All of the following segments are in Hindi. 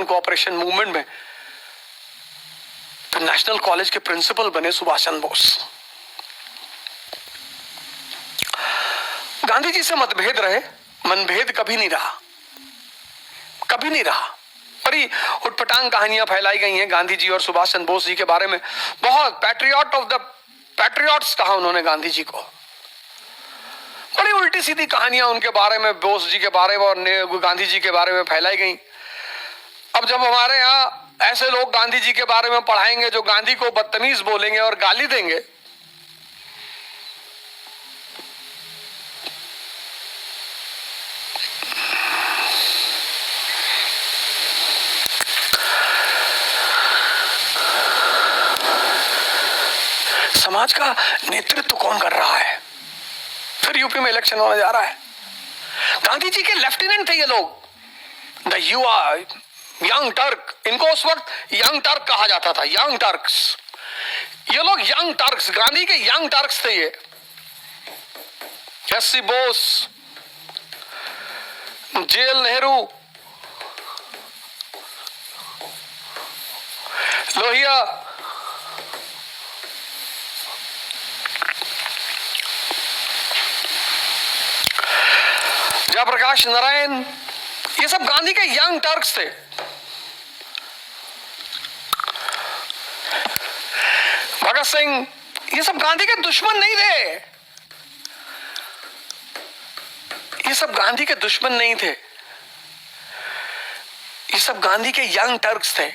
कोऑपरेशन मूवमेंट में तो नेशनल कॉलेज के प्रिंसिपल बने सुभाष चंद्र बोस। गांधी जी से मतभेद रहे, मनभेद कभी नहीं रहा, कभी नहीं रहा। बड़ी उटपटांग कहानियां फैलाई गई हैं गांधी जी और सुभाष चंद्र बोस जी के बारे में। बहुत पैट्रियट ऑफ द पैट्रियट्स कहा उन्होंने गांधी जी को। बड़ी उल्टी सीधी कहानियां उनके बारे में, बोस जी के बारे में और गांधी जी के बारे में फैलाई गई। अब जब हमारे यहाँ ऐसे लोग गांधी जी के बारे में पढ़ाएंगे जो गांधी को बदतमीज बोलेंगे और गाली देंगे, समाज का नेतृत्व कौन कर रहा है? फिर यूपी में इलेक्शन होने जा रहा है। गांधी जी के लेफ्टिनेंट थे ये लोग, द युवा यंग टर्क। इनको उस वक्त यंग टर्क कहा जाता था, यंग टर्क्स। ये लोग यंग टर्क्स, गांधी के यंग टर्क्स थे ये। S C Bose, JL Nehru, Lohia, Jayaprakash Narayan, ये सब गांधी के यंग टर्क्स थे। भगत सिंह, ये सब गांधी के दुश्मन नहीं थे। ये सब गांधी के दुश्मन नहीं थे, ये सब गांधी के यंग टर्क्स थे।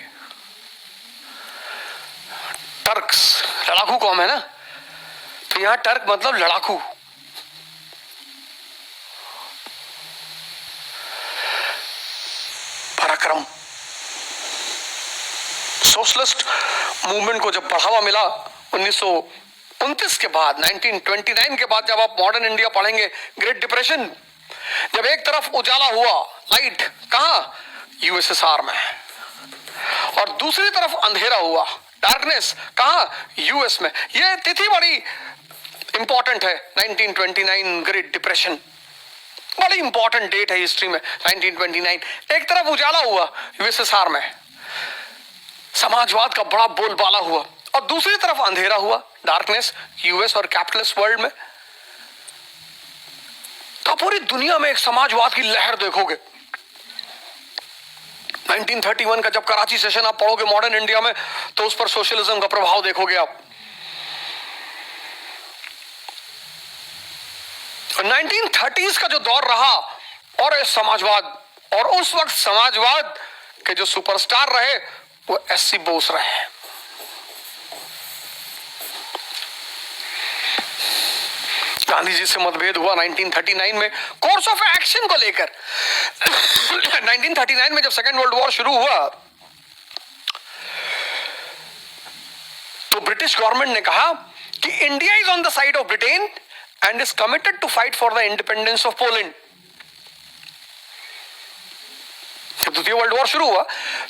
टर्क्स लड़ाकू कौम है ना, तो यहां टर्क मतलब लड़ाकू। पराक्रम। सोशलिस्ट मूवमेंट को जब बढ़ावा मिला 1929 के बाद, 1929 के बाद, जब आप मॉडर्न इंडिया पढ़ेंगे, ग्रेट डिप्रेशन, जब एक तरफ उजाला हुआ, लाइट, कहां? यूएसएसआर में, और दूसरी तरफ अंधेरा हुआ, डार्कनेस, कहां? यूएस में। यह तिथि बड़ी इंपॉर्टेंट है, 1929 ग्रेट डिप्रेशन, बड़ी इंपॉर्टेंट डेट है हिस्ट्री में, 1929। एक तरफ उजाला हुआ यूएसएसआर में, समाजवाद का बड़ा बोलबाला हुआ, और दूसरी तरफ अंधेरा हुआ, डार्कनेस, यूएस और कैपिटलिस्ट वर्ल्ड में। तो पूरी दुनिया में एक समाजवाद की लहर देखोगे। 1931 का जब कराची सेशन आप पढ़ोगे मॉडर्न इंडिया में, तो उस पर सोशलिज्म का प्रभाव देखोगे आप। 1930s का जो दौर रहा, और समाजवाद, और उस वक्त समाजवाद के जो सुपरस्टार रहे वो एस.सी. बोस रहे। गांधी जी से मतभेद हुआ 1939 में कोर्स ऑफ एक्शन को लेकर। 1939 में जब सेकेंड वर्ल्ड वॉर शुरू हुआ, तो ब्रिटिश गवर्नमेंट ने कहा कि India is on the side of Britain and is committed to fight for the independence of Poland. द्वितीय वर्ल्ड वॉर शुरू हुआ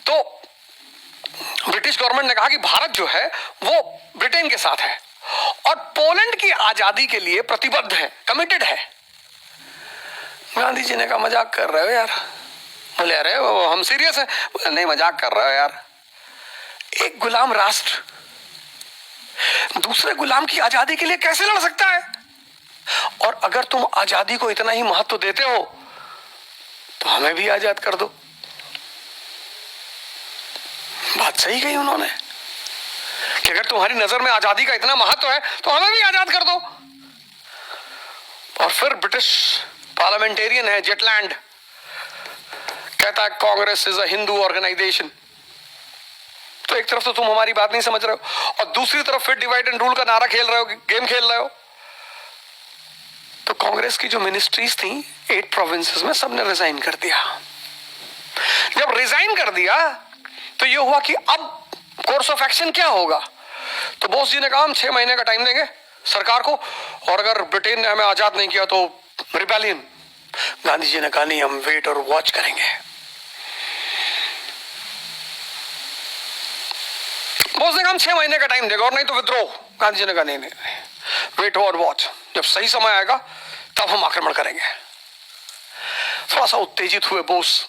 तो ब्रिटिश गवर्नमेंट ने कहा कि भारत जो है वो ब्रिटेन के साथ है और पोलैंड की आजादी के लिए प्रतिबद्ध है, कमिटेड है। गांधी जी ने कहा मजाक कर रहे हो यार। बोले अरे हम सीरियस हैं। बोले नहीं, मजाक कर रहे हो यार। एक गुलाम राष्ट्र दूसरे गुलाम की आजादी के लिए कैसे लड़ सकता है? और अगर तुम आजादी को इतना ही महत्व देते हो तो हमें भी आजाद कर दो। बात सही कही उन्होंने कि अगर तुम्हारी नजर में आजादी का इतना महत्व है तो हमें भी आजाद कर दो। और फिर ब्रिटिश पार्लियामेंटेरियन है जेटलैंड, कहता है Congress is a Hindu organisation. तो एक तरफ तो तुम हमारी बात नहीं समझ रहे हो और दूसरी तरफ फिर डिवाइड एंड रूल का नारा खेल रहे हो, गेम खेल रहे हो। तो कांग्रेस की जो मिनिस्ट्रीज थी 8 प्रोविंसेस में, सबने रिजाइन कर दिया। जब रिजाइन कर दिया तो ये हुआ कि अब कोर्स ऑफ एक्शन क्या होगा? तो बोस जी ने कहा हम 6 महीने का टाइम देंगे सरकार को, और अगर ब्रिटेन ने हमें आजाद नहीं किया तो रिबेलियन। गांधी जी ने कहा नहीं, हम वेट और वॉच करेंगे। बोस ने कहा हम 6 महीने का टाइम देगा और नहीं तो विद्रोह। गांधी जी ने कहा नहीं, वेट और वॉच, जब सही समय आएगा तब हम आक्रमण करेंगे। थोड़ा सा उत्तेजित हुए बोस,